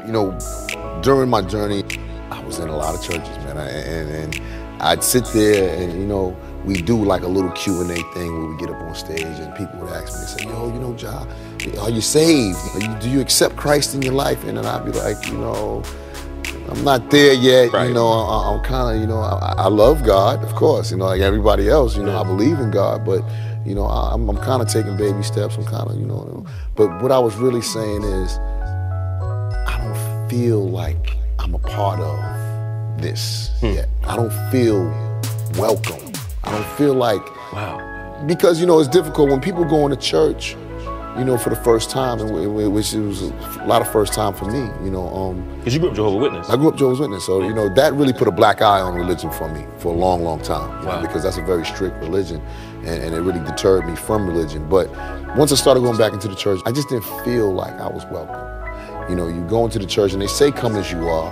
you know, during my journey, I was in a lot of churches, man, and I'd sit there and, you know, we do like a little Q&A thing where we get up on stage and people would ask me, they say, yo, you know, Ja, are you saved? Do you accept Christ in your life? And then I'd be like, you know, I'm not there yet. Right. You know, I'm kind of, you know, I love God, of course, you know, like everybody else, you know, I believe in God, but, you know, I'm kind of taking baby steps. I'm kind of, you know, but what I was really saying is, I don't feel like I'm a part of this yet. I don't feel welcome. I don't feel like, because, you know, it's difficult when people go into church, you know, for the first time, which was a lot of first time for me, you know. Because you grew up Jehovah's Witness. I grew up Jehovah's Witness, so, you know, that really put a black eye on religion for me for a long, long time, you know, because that's a very strict religion, and it really deterred me from religion. But once I started going back into the church, I just didn't feel like I was welcome. You know, you go into the church and they say come as you are,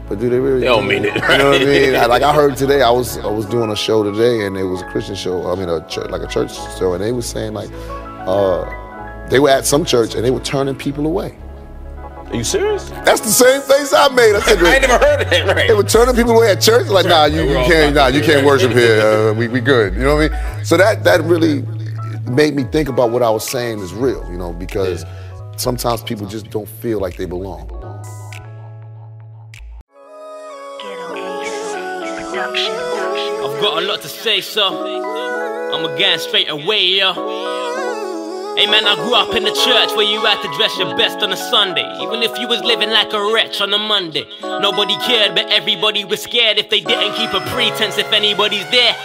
but do they really? They don't mean it. You know what I mean? Like I heard today, I was doing a show today, and it was a Christian show. I mean, like a church show, and they were saying like, they were at some church and they were turning people away. Are you serious? That's the same face I made. I said, I ain't never heard of that. Right? They were turning people away at church. Like, nah, you can't worship here. We good. You know what I mean? So that really made me think about what I was saying is real. You know, because sometimes people just don't feel like they belong. I've got a lot to say, so I'm again straight away, yo. Hey man, I grew up in the church where you had to dress your best on a Sunday, even if you was living like a wretch on a Monday. Nobody cared, but everybody was scared if they didn't keep a pretense if anybody's there.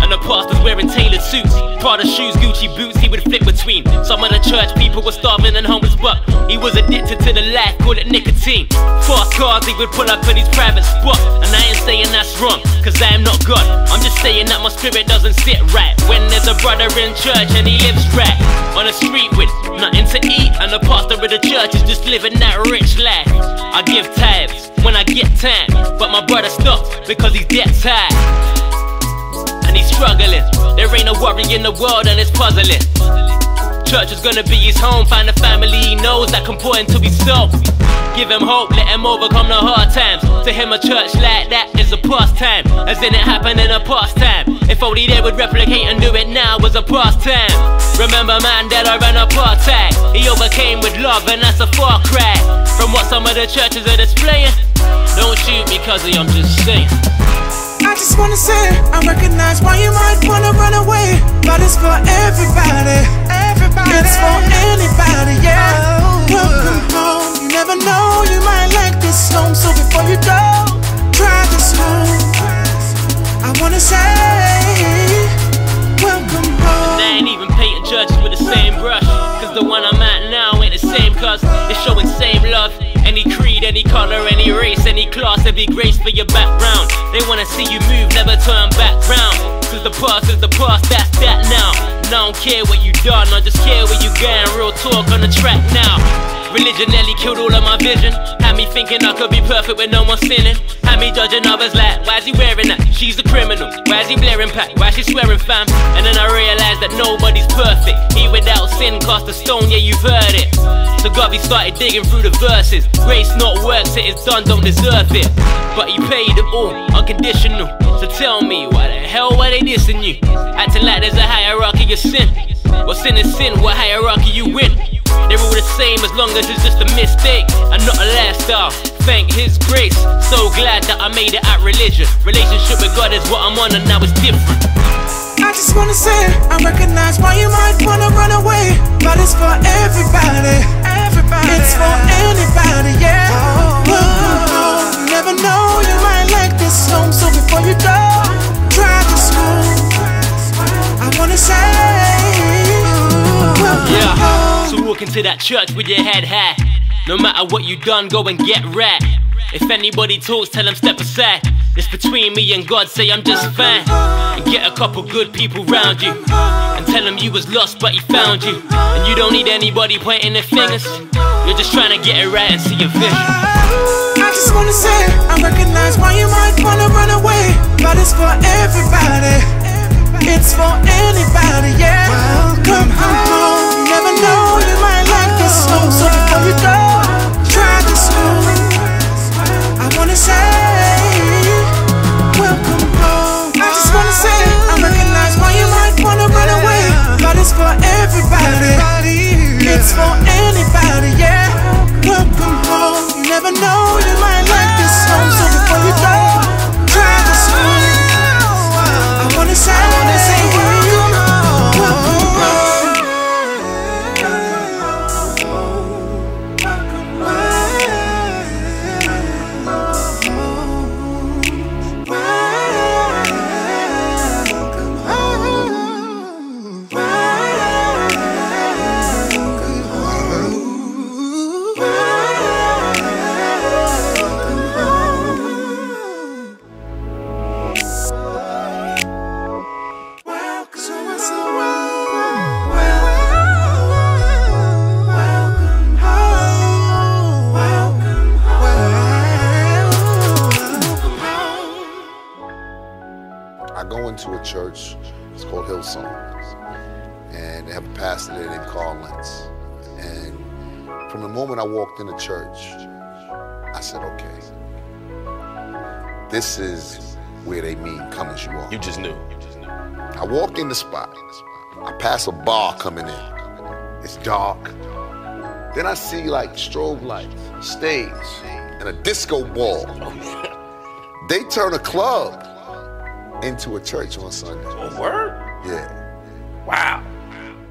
And the pastor's wearing tailored suits, Prada shoes, Gucci boots, he would flip between. Some of the church people were starving and homeless, but he was addicted to the life, call it nicotine. Fast cars, he would pull up in his private spot. And I ain't saying that's wrong, cause I am not God. I'm just saying that my spirit doesn't sit right when there's a brother in church and he lives right on the street with nothing to eat, and the pastor of the church is just living that rich life. I give tithes when I get time, but my brother stopped because he's debt tired. He's struggling, there ain't no worry in the world and it's puzzling. Church is gonna be his home, find a family he knows that can pour into his soul. Give him hope, let him overcome the hard times. To him a church like that is a pastime, as in it happened in a past time. If only they would replicate and do it now was a pastime. Remember Mandela ran apartheid, he overcame with love and that's a far cry from what some of the churches are displaying. Don't shoot me cause I'm just saying. I just wanna say, I recognize why you might wanna run away, but it's for everybody. It's for anybody, yeah. Welcome home. You never know, you might like this home, so before you go, try this home. I wanna say, welcome home. And I ain't even painting churches with the same brush, cause the one I'm at now ain't the same, cause it's showing same love. Any creed, any color, any race, any class, every grace for your background. They wanna see you move, never turn back round. Cause the past is the past, that's that now. And I don't care what you done, I just care where you going. Real talk on the track now. Religion nearly killed all of my vision. Had me thinking I could be perfect with no one sinning. Had me judging others like, why's he wearing that? She's a criminal. Why's he blaring pack? Why she swearing fam? And then I realized that nobody's perfect. He without sin cast a stone, yeah you've heard it. So Guvna started digging through the verses. Grace not works, it is done, don't deserve it. But he paid it all, unconditional. So tell me, why the hell were they dissing you? Acting like there's a hierarchy of sin. Well sin is sin, what hierarchy you win? They're all the same as long as it's just a mistake and not a lifestyle. Thank his grace, so glad that I made it at religion. Relationship with God is what I'm on and now it's different. I just wanna say, I recognize why you might wanna run away, but it's for everybody. It's for anybody, yeah. Welcome home. You never know, you might like this home, so before you go, try this home. I wanna say, welcome home. So walk into that church with your head high. No matter what you done, go and get right. If anybody talks, tell them step aside. It's between me and God, say I'm just fine. And get a couple good people round you and tell them you was lost but he found you. And you don't need anybody pointing their fingers. You're just trying to get it right and see your vision. I just wanna say, I recognize why you might wanna run away, but it's for everybody. It's for anybody, yeah. Welcome home. You never know, you might like this home, so before you go, try song. And they have a pastor there named Carl Lentz. And from the moment I walked into church, I said, okay, this is where they mean come as you are. You just knew. I walk in the spot. I pass a bar coming in. It's dark. Then I see like strobe lights, stage, and a disco ball. They turn a club into a church on Sunday. Oh, word? Yeah. Wow.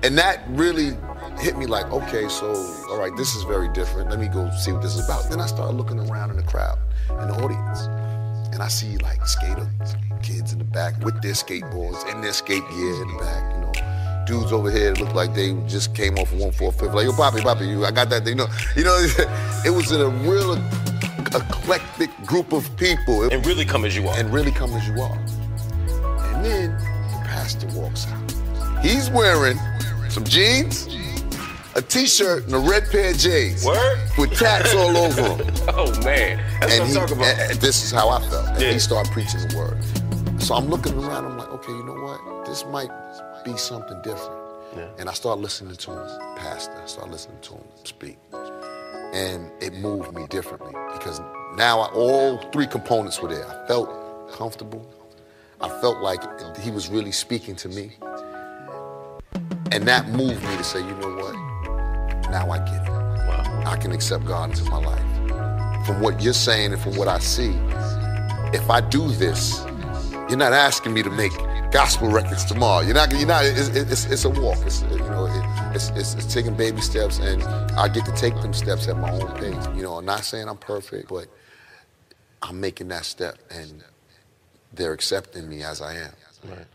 And that really hit me like, okay, so, all right, this is very different. Let me go see what this is about. Then I started looking around in the crowd, in the audience, and I see like skater kids in the back with their skateboards and their skate gear in the back, you know. Dudes over here look like they just came off of 145. Like, yo, Poppy, I got that thing. It was in a real eclectic group of people. And really come as you are. And really come as you are. And then the pastor walks out. He's wearing some jeans, a t-shirt, and a red pair of J's. Word? With tats all over them. Oh, man. That's what I'm talking about. And this is how I felt. And Yeah. he started preaching the word. So I'm looking around, I'm like, okay, you know what? This might be something different. Yeah. And I started listening to him, pastor. I started listening to him speak. And it moved me differently because now all three components were there. I felt comfortable. I felt like he was really speaking to me. And that moved me to say, you know what? Now I get it. Wow. I can accept God into my life. From what you're saying and from what I see, if I do this, you're not asking me to make gospel records tomorrow. It's a walk. It's taking baby steps, and I get to take them steps at my own pace. You know, I'm not saying I'm perfect, but I'm making that step, and they're accepting me as I am. Right.